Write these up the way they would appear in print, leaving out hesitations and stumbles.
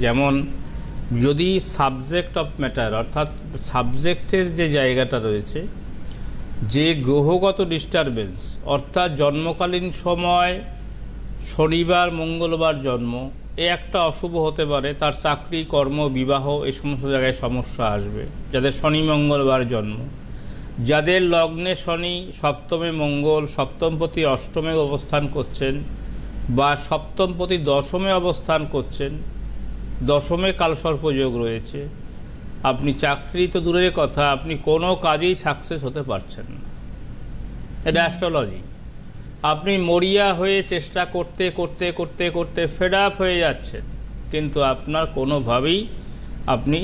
যেমন যদি subject of matter অর্থাৎ সাবজেক্টের যে জায়গাটা রয়েছে, যে গ্রহগত ডিস্টারবেন্স অর্থাৎ জন্মকালীন সময় শনিবার মঙ্গলবার জন্ম, এ একটা অশুভ হতে পারে, তার চাকরি কর্ম বিবাহ এই সমস্ত জায়গায় সমস্যা আসবে। যাদের শনি মঙ্গলবার জন্ম, যাদের লগ্নে শনি সপ্তমে মঙ্গল সপ্তমপতি অষ্টমে অবস্থান করছেন বা সপ্তমপতি দশমে অবস্থান করছেন, দশমে কালসর্পযোগ রয়েছে, আপনি চাকরি তো দূরের কথা, আপনি কোনো কাজেই সাকসেস হতে পারছেন না। এটা অ্যাস্ট্রোলজি। আপনি মরিয়া হয়ে চেষ্টা করতে করতে করতে করতে ফেড আপ হয়ে যাচ্ছেন, কিন্তু আপনার কোনোভাবেই আপনি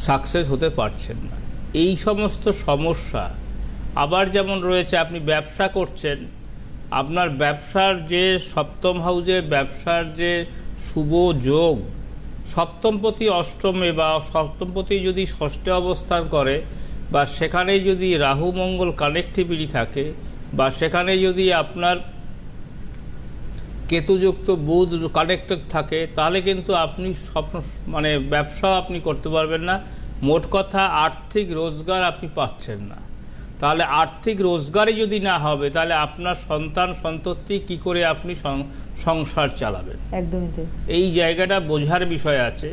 সাকসেস হতে পারছেন না। এই সমস্ত সমস্যা আবার যেমন রয়েছে, আপনি ব্যবসা করছেন, আপনার ব্যবসার যে সপ্তম হাউজে ব্যবসার যে শুভ যোগ, সপ্তমপতি অষ্টমে বা সপ্তমপতি যদি ষষ্ঠে অবস্থান করে বা সেখানে যদি রাহু মঙ্গল কানেক্টিভিটি থাকে বা সেখানে যদি আপনার কেতুযুক্ত বুধ কানেক্টেড থাকে, তাহলে কিন্তু আপনি মানে ব্যবসা আপনি করতে পারবেন না। মোট কথা আর্থিক রোজগার আপনি পাচ্ছেন না। তাহলে আর্থিক রোজগারই যদি না হবে, তাহলে আপনার সন্তান সন্ততি কি করে আপনি সংসার চালাবেন? একদমই তাই। এই জায়গাটা বোঝার বিষয় আছে।